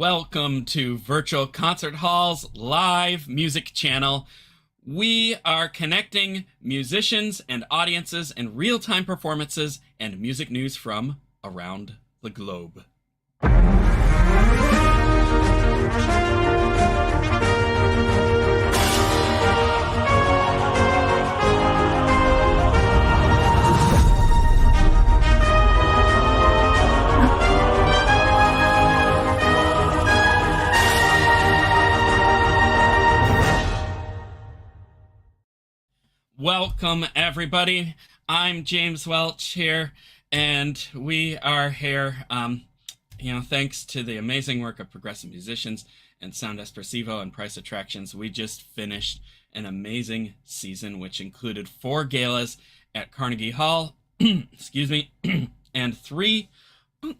Welcome to Virtual Concert Hall's live music channel. We are connecting musicians and audiences and real-time performances and music news from around the globe. Welcome, everybody. I'm James Welch here, and we are here, thanks to the amazing work of progressive musicians and Sound Espressivo and Price Attractions. We just finished an amazing season, which included 4 galas at Carnegie Hall, and 3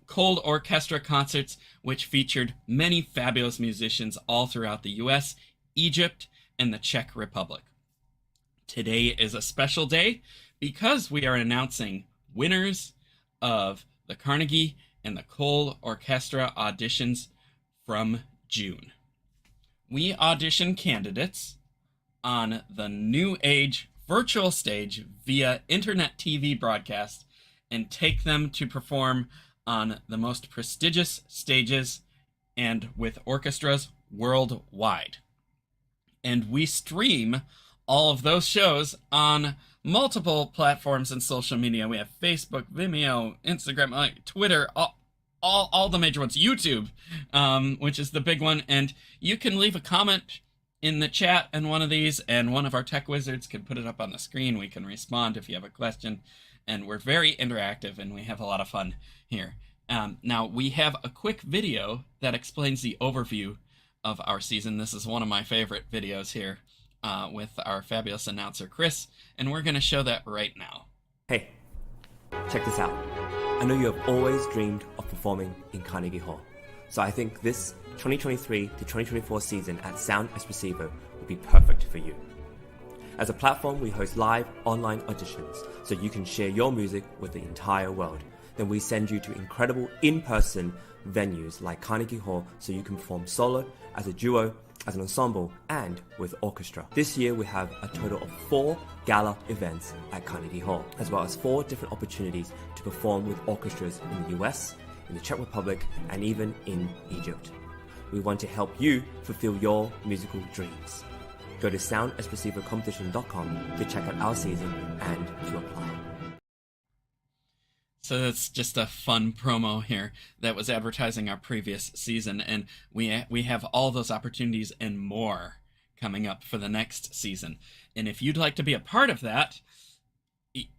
colORCHESTRA concerts, which featured many fabulous musicians all throughout the US, Egypt, and the Czech Republic. Today is a special day because we are announcing winners of the Carnegie and the colORCHESTRA auditions from June. We audition candidates on the New Age virtual stage via internet TV broadcast and take them to perform on the most prestigious stages and with orchestras worldwide. And we stream all of those shows on multiple platforms and social media. We have Facebook, Vimeo, Instagram, Twitter, all the major ones. YouTube, which is the big one. And you can leave a comment in the chat in one of these, and one of our tech wizards can put it up on the screen. We can respond if you have a question. And we're very interactive, and we have a lot of fun here. Now, we have a quick video that explains the overview of our season. This is one of my favorite videos here. With our fabulous announcer, Chris, and we're going to show that right now. Hey, check this out. I know you have always dreamed of performing in Carnegie Hall, so I think this 2023 to 2024 season at Sound Espressivo would be perfect for you. As a platform, we host live online auditions so you can share your music with the entire world. Then we send you to incredible in-person venues like Carnegie Hall so you can perform solo, as a duo, as an ensemble, and with orchestra. This year we have a total of 4 gala events at Carnegie Hall, as well as 4 different opportunities to perform with orchestras in the US, in the Czech Republic, and even in Egypt. We want to help you fulfill your musical dreams. Go to soundespressivocompetition.com to check out our season and to apply. So that's just a fun promo here that was advertising our previous season, and we have all those opportunities and more coming up for the next season. And if you'd like to be a part of that,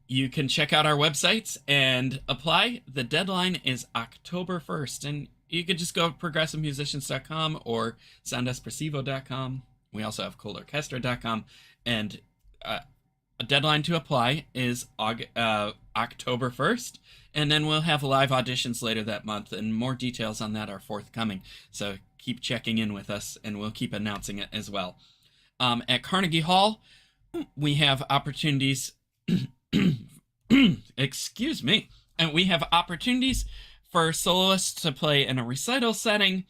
you can check out our websites and apply. The deadline is October 1st, and you could just go to progressivemusicians.com or soundespressivo.com. We also have colORCHESTRA.com, and a deadline to apply is October 1st, and then we'll have live auditions later that month, and more details on that are forthcoming. So keep checking in with us, and we'll keep announcing it as well. At Carnegie Hall, we have opportunities. Excuse me. And we have opportunities for soloists to play in a recital setting,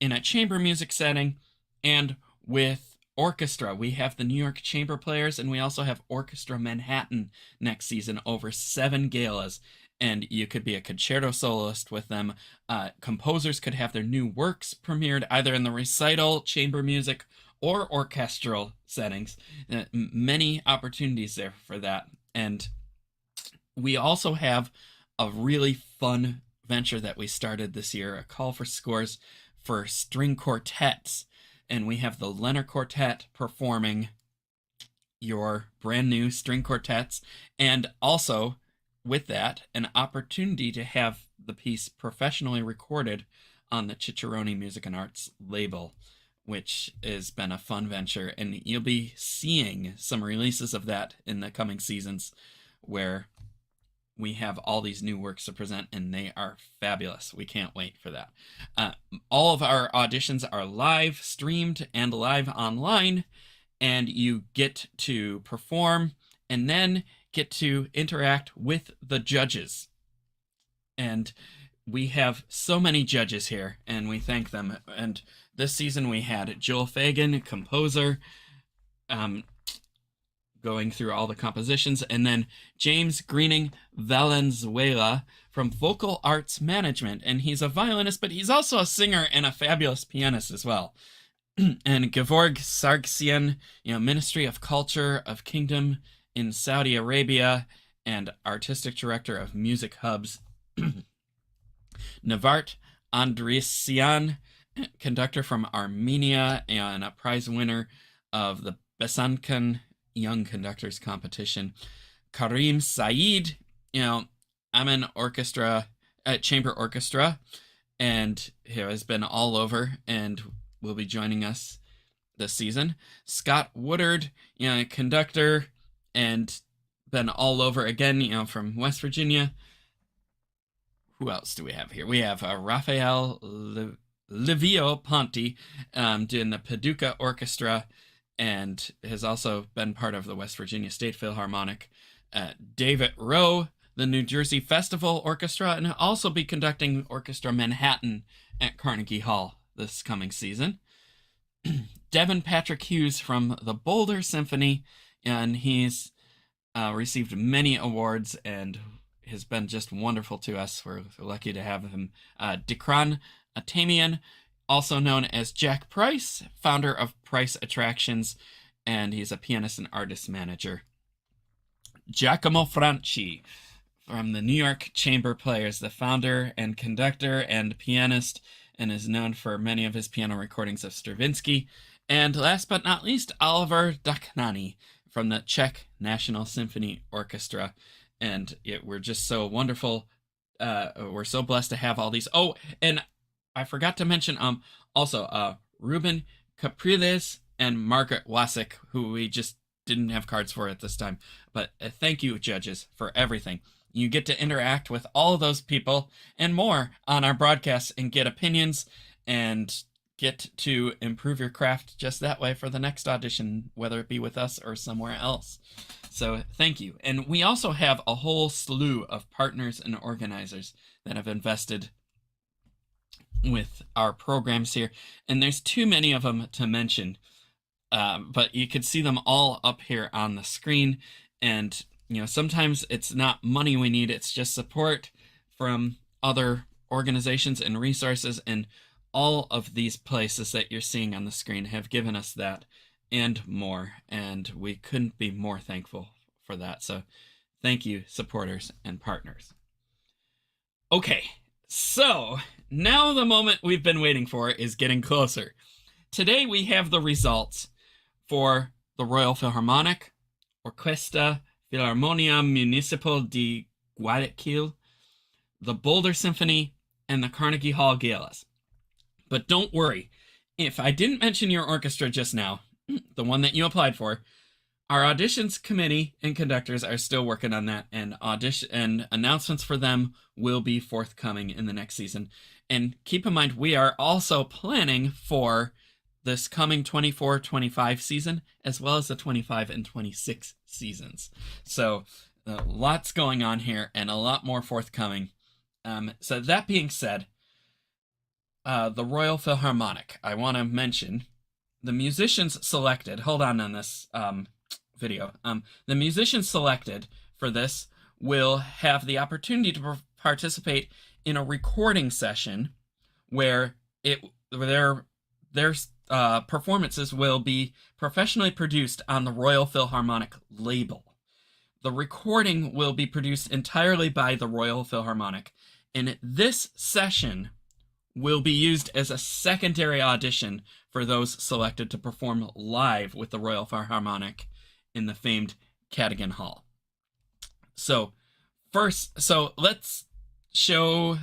in a chamber music setting, and with orchestra. We have the New York Chamber Players, and we also have Orchestra Manhattan next season, over 7 galas. And you could be a concerto soloist with them. Composers could have their new works premiered either in the recital, chamber music, or orchestral settings. Many opportunities there for that. And we also have a really fun venture that we started this year, a call for scores for string quartets. And we have the Leonard Quartet performing your brand new string quartets, and also with that, an opportunity to have the piece professionally recorded on the Cicerone Music and Arts label, which has been a fun venture. And you'll be seeing some releases of that in the coming seasons, where we have all these new works to present, and they are fabulous. We can't wait for that. All of our auditions are live streamed and live online, and you get to perform and then get to interact with the judges. And we have so many judges here, and we thank them. And this season we had Joel Fagan, composer, going through all the compositions, and then James Greening Valenzuela from Vocal Arts Management, and he's a violinist, but he's also a singer and a fabulous pianist as well. And Gevorg Sargsyan, Ministry of Culture of Kingdom in Saudi Arabia, and Artistic Director of Music Hubs. Navart Andresian, conductor from Armenia and a prize winner of the Besankan Young Conductors Competition. Karim Saeed, I'm an orchestra at Chamber Orchestra, and he has been all over and will be joining us this season. Scott Woodard, conductor, and been all over again, from West Virginia. Who else do we have here? We have Rafael Livio Ponti, doing the Paducah Orchestra, and has also been part of the West Virginia State Philharmonic. David Wroe, the New Jersey Festival Orchestra, and he'll also be conducting Orchestra Manhattan at Carnegie Hall this coming season. Devin Patrick Hughes from the Boulder Symphony, and he's received many awards and has been just wonderful to us. We're lucky to have him. Dikran Atamian, also known as Jack Price, founder of Price Attractions, and he's a pianist and artist manager. Giacomo Franci from the New York Chamber Players, the founder and conductor and pianist, and is known for many of his piano recordings of Stravinsky. And last but not least, Oliver Daknani from the Czech National Symphony Orchestra. And we're just so wonderful. We're so blessed to have all these. Oh, and I forgot to mention also Ruben Capriles and Margaret Wasik, who we just didn't have cards for at this time. But thank you, judges, for everything. You get to interact with all of those people and more on our broadcasts and get opinions and get to improve your craft just that way for the next audition, whether it be with us or somewhere else. So thank you. And we also have a whole slew of partners and organizers that have invested with our programs here. And there's too many of them to mention, but you could see them all up here on the screen. And, sometimes it's not money we need, it's just support from other organizations and resources, and all of these places that you're seeing on the screen have given us that and more, and we couldn't be more thankful for that. So thank you, supporters and partners. Okay, so now the moment we've been waiting for is getting closer. Today we have the results for the Royal Philharmonic, Orquesta Filarmonia Municipal de Guayaquil, the Boulder Symphony, and the Carnegie Hall Galas. But don't worry, if I didn't mention your orchestra just now, the one that you applied for, our auditions committee and conductors are still working on that, and announcements for them will be forthcoming in the next season. And keep in mind, we are also planning for this coming 24-25 season, as well as the 25 and 26 seasons. So lots going on here and a lot more forthcoming. So that being said, the Royal Philharmonic, I want to mention the musicians selected. Hold on this video. The musicians selected for this will have the opportunity to participate in a recording session where their performances will be professionally produced on the Royal Philharmonic label. The recording will be produced entirely by the Royal Philharmonic, and this session will be used as a secondary audition for those selected to perform live with the Royal Philharmonic in the famed Cadogan Hall. So let's show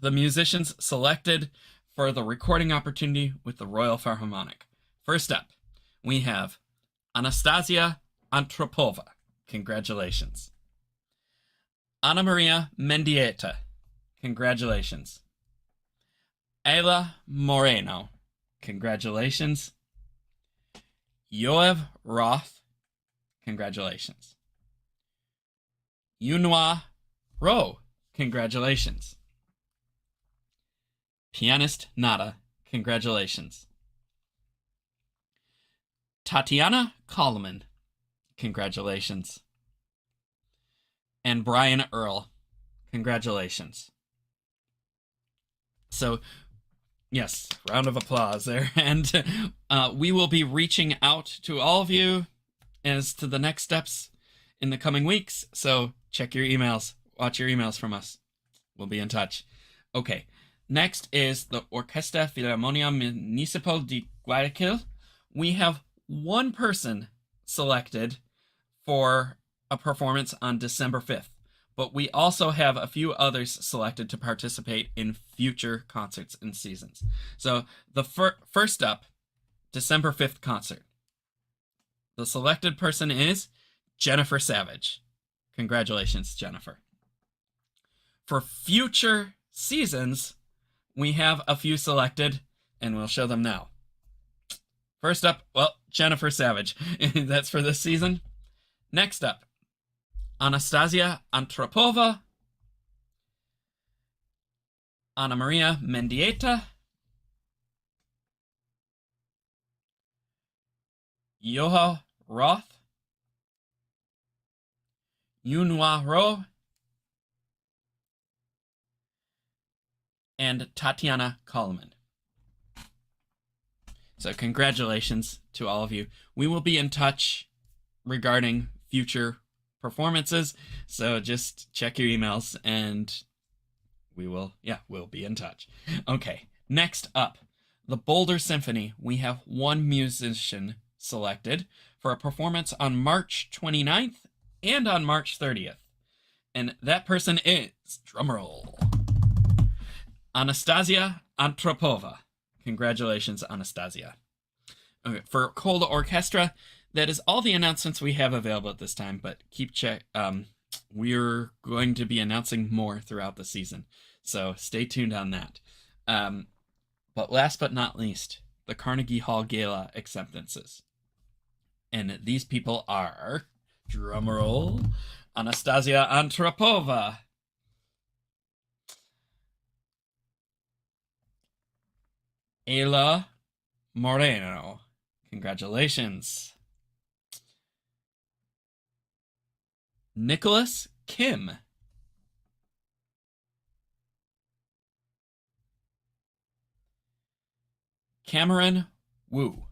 the musicians selected for the recording opportunity with the Royal Philharmonic. First up, we have Anastasia Antropova. Congratulations. Ana Maria Mendieta. Congratulations. Ayla Moreno. Congratulations. Yoav Roth. Congratulations. Yunhua Wroe. Congratulations. Pianist Nada, congratulations. Tatiana Coleman, congratulations. And Brian Earl, congratulations. So, yes, round of applause there. And we will be reaching out to all of you as to the next steps in the coming weeks. So check your emails. Watch your emails from us. We'll be in touch. Okay, next is the Orquesta Filarmonia Municipal de Guayaquil. We have one person selected for a performance on December 5th, but we also have a few others selected to participate in future concerts and seasons. So the first up, December 5th concert. The selected person is Jennifer Savage. Congratulations, Jennifer. For future seasons, we have a few selected, and we'll show them now. First up, well, Jennifer Savage. That's for this season. Next up, Anastasia Antropova, Ana Maria Mendieta, Yoha Roth, Yunhua Wroe, and Tatiana Coleman. So congratulations to all of you. We will be in touch regarding future performances, so just check your emails and we'll be in touch. Okay, next up, the Boulder Symphony. We have one musician selected for a performance on March 29th and on March 30th. And that person is, drumroll, Anastasia Antropova. Congratulations, Anastasia. Okay, for colORCHESTRA, that is all the announcements we have available at this time, but keep check. We're going to be announcing more throughout the season, so stay tuned on that. But last but not least, the Carnegie Hall Gala acceptances. And these people are, drumroll, Anastasia Antropova, Ayla Moreno. Congratulations. Nicholas Kim. Cameron Wu.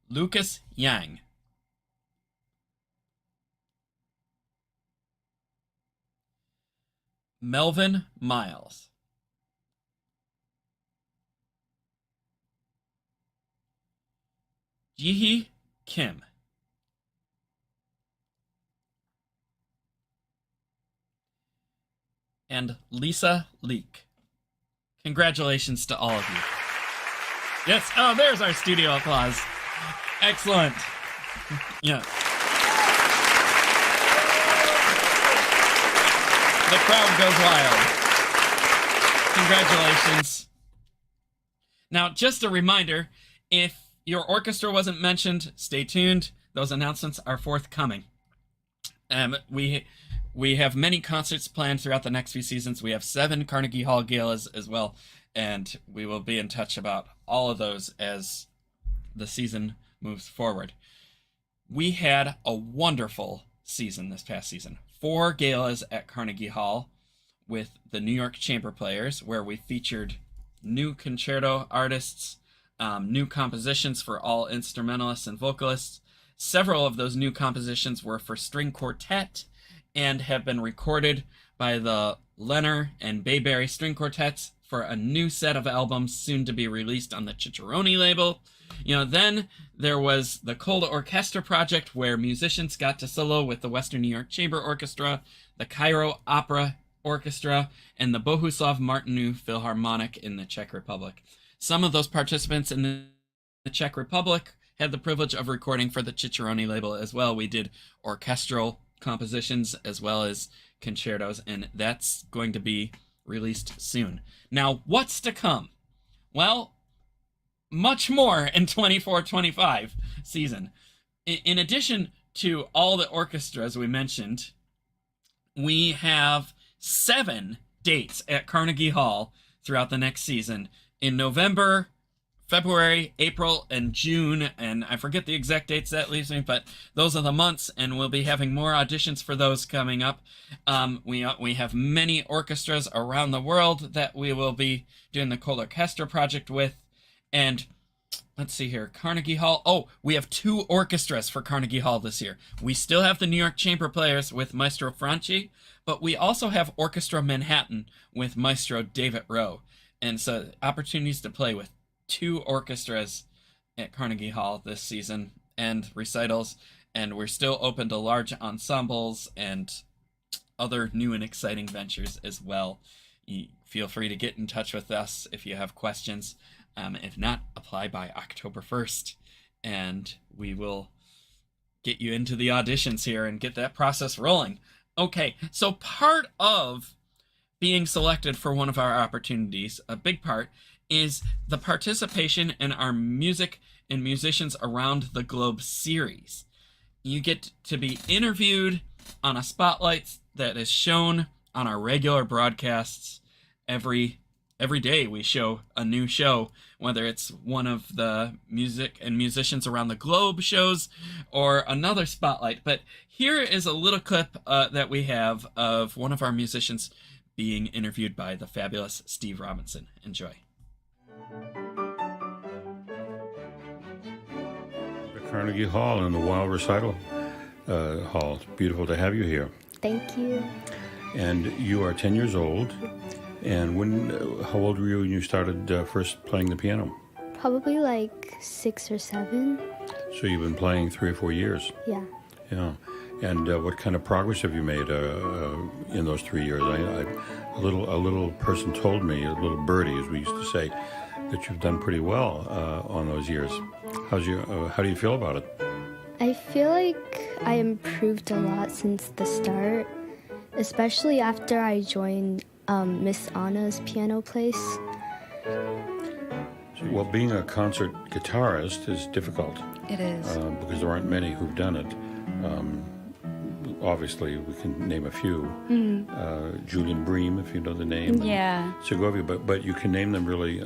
Lucas Yang. Melvin Miles. Jihi Kim. And Lisa Leek. Congratulations to all of you. Yes, oh, there's our studio applause. Excellent. Yeah. The crowd goes wild. Congratulations. Now, just a reminder, if your orchestra wasn't mentioned, stay tuned. Those announcements are forthcoming. We have many concerts planned throughout the next few seasons. We have 7 Carnegie Hall Galas as well, and we will be in touch about all of those as the season moves forward. We had a wonderful season this past season. 4 galas at Carnegie Hall with the New York Chamber Players, where we featured new concerto artists, new compositions for all instrumentalists and vocalists. Several of those new compositions were for string quartet and have been recorded by the Leonard and Bayberry String Quartets for a new set of albums soon to be released on the Cicerone label. Then there was the colORCHESTRA project, where musicians got to solo with the Western New York Chamber Orchestra, the Cairo Opera Orchestra, and the Bohuslav Martinu Philharmonic in the Czech Republic. Some of those participants in the Czech Republic had the privilege of recording for the Cicerone label as well. We did orchestral compositions as well as concertos, and that's going to be released soon. Now, what's to come? Well, much more in 24-25 season. In addition to all the orchestras we mentioned, we have 7 dates at Carnegie Hall throughout the next season in November, February, April, and June, and I forget the exact dates that leaves me, but those are the months, and we'll be having more auditions for those coming up. We have many orchestras around the world that we will be doing the colORCHESTRA project with, and let's see here, Carnegie Hall. Oh, we have 2 orchestras for Carnegie Hall this year. We still have the New York Chamber Players with Maestro Franci, but we also have Orchestra Manhattan with Maestro David Wroe, and so opportunities to play with 2 orchestras at Carnegie Hall this season and recitals, and we're still open to large ensembles and other new and exciting ventures as well. You feel free to get in touch with us if you have questions. If not, apply by October 1st, and we will get you into the auditions here and get that process rolling. Okay, so part of being selected for one of our opportunities, a big part, is the participation in our Music and Musicians Around the Globe series. You get to be interviewed on a spotlight that is shown on our regular broadcasts. Every day we show a new show, whether it's one of the Music and Musicians Around the Globe shows or another spotlight. But here is a little clip that we have of one of our musicians being interviewed by the fabulous Steve Robinson. Enjoy. Carnegie Hall and the Weill Recital Hall. It's beautiful to have you here. Thank you. And you are 10 years old. And how old were you when you started first playing the piano? Probably like 6 or 7. So you've been playing 3 or 4 years. Yeah. Yeah. And what kind of progress have you made in those 3 years? A little person told me, a little birdie, as we used to say, that you've done pretty well on those years. How do you feel about it? I feel like I improved a lot since the start, especially after I joined Miss Anna's piano place. Well, being a concert guitarist is difficult. It is. Because there aren't many who've done it. Obviously, we can name a few. Julian Bream, if you know the name. Yeah. Segovia, but you can name them really.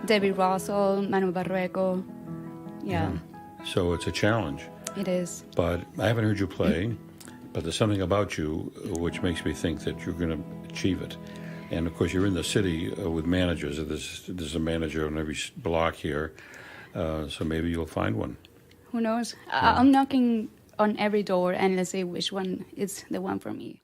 David Russell, Manu Barreco. Yeah. So it's a challenge. It is. But I haven't heard you play, but there's something about you which makes me think that you're going to achieve it. And of course, you're in the city with managers. There's a manager on every block here, so maybe you'll find one. Who knows? I'm knocking on every door, and let's see which one is the one for me.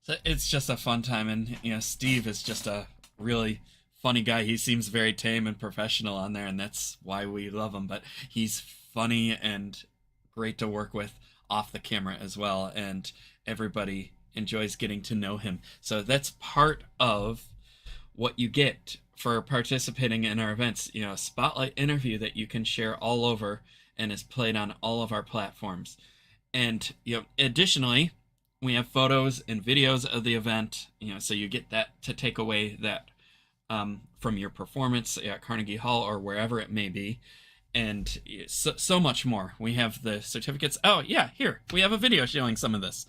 So it's just a fun time, and Steve is just a really funny guy. He seems very tame and professional on there, and that's why we love him. But he's funny and great to work with off the camera as well, and everybody enjoys getting to know him. So that's part of what you get for participating in our events. A spotlight interview that you can share all over and is played on all of our platforms. And additionally, we have photos and videos of the event, so you get that to take away that from your performance at Carnegie Hall or wherever it may be. And so much more. We have the certificates. Oh, yeah, here. We have a video showing some of this.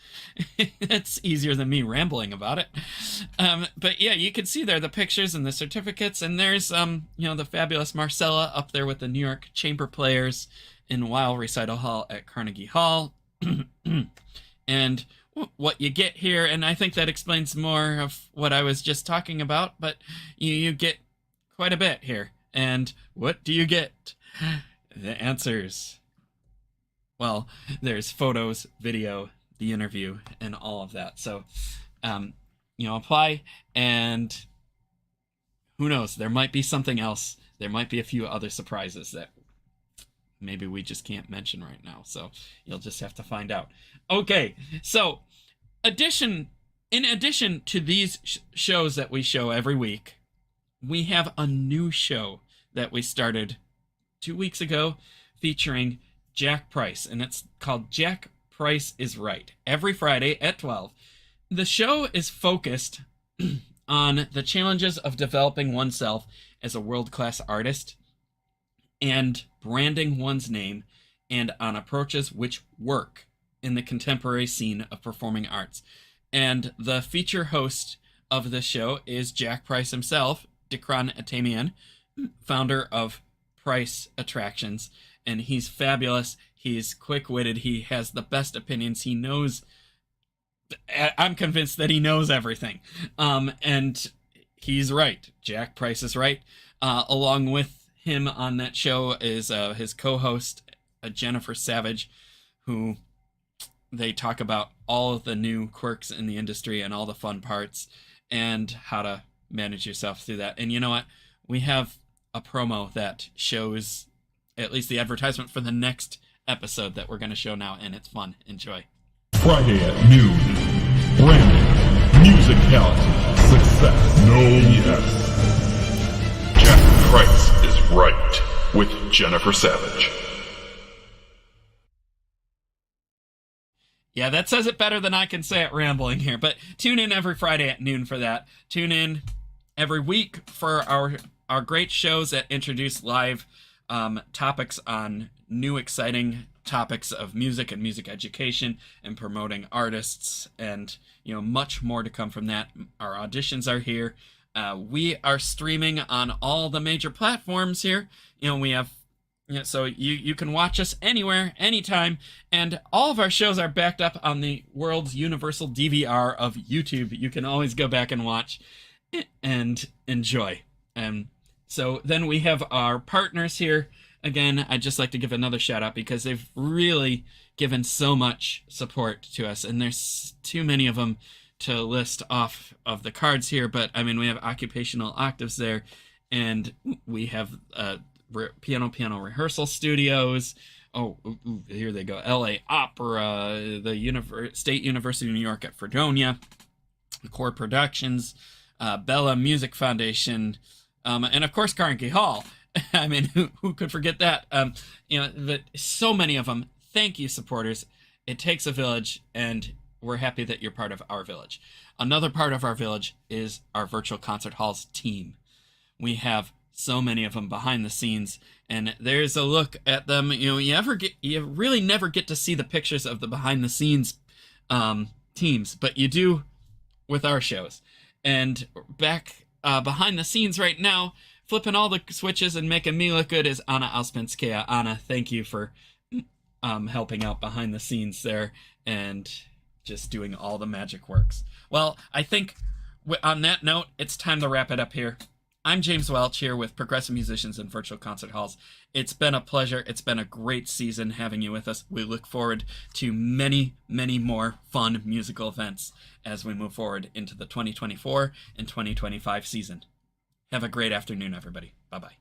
It's easier than me rambling about it. But yeah, you can see there the pictures and the certificates. And there's, the fabulous Marcella up there with the New York Chamber Players in Weill Recital Hall at Carnegie Hall. And what you get here, and I think that explains more of what I was just talking about, but you get quite a bit here. And what do you get? The answers. Well, there's photos, video, the interview, and all of that. So, apply, and who knows? There might be something else. There might be a few other surprises that maybe we just can't mention right now. So you'll just have to find out. Okay, so in addition to these shows that we show every week, we have a new show that we started 2 weeks ago featuring Jack Price, and it's called Jack Price is Right, every Friday at 12. The show is focused on the challenges of developing oneself as a world-class artist and branding one's name, and on approaches which work in the contemporary scene of performing arts. And the feature host of this show is Jack Price himself, Dikran Atamian, founder of Price Attractions. And he's fabulous. He's quick-witted. He has the best opinions. He knows... I'm convinced that he knows everything. And he's right. Jack Price is right. Along with him on that show is his co-host, Jennifer Savage, who they talk about all of the new quirks in the industry and all the fun parts and how to manage yourself through that. And you know what? We have a promo that shows at least the advertisement for the next episode that we're going to show now, and it's fun. Enjoy. Friday at noon. Branding, musicality, success, no yes. Jack Price is right with Jennifer Savage. Yeah, that says it better than I can say it rambling here, but tune in every Friday at noon for that. Tune in every week for our great shows that introduce live topics on new exciting topics of music and music education and promoting artists, and much more to come from that. Our auditions are here. We are streaming on all the major platforms here. We have so you can watch us anywhere, anytime, and all of our shows are backed up on the world's universal DVR of YouTube. You can always go back and watch and enjoy. So then we have our partners here. Again, I'd just like to give another shout out because they've really given so much support to us, and there's too many of them to list off of the cards here, but I mean, we have Occupational Octaves there, and we have Piano Rehearsal Studios. Oh, here they go. LA Opera, the State University of New York at Fredonia, Core Productions, Bella Music Foundation, and of course Carnegie Hall. I mean, who could forget that? But so many of them. Thank you, supporters. It takes a village, and we're happy that you're part of our village. Another part of our village is our virtual concert halls team. We have so many of them behind the scenes, and there's a look at them. You really never get to see the pictures of the behind the scenes teams, but you do with our shows. And back behind the scenes right now, flipping all the switches and making me look good is Anna Alspenskaya. Anna, thank you for helping out behind the scenes there and just doing all the magic works. Well, I think on that note, it's time to wrap it up here. I'm James Welch here with Progressive Musicians and Virtual Concert Halls. It's been a pleasure. It's been a great season having you with us. We look forward to many, many more fun musical events as we move forward into the 2024 and 2025 season. Have a great afternoon, everybody. Bye-bye.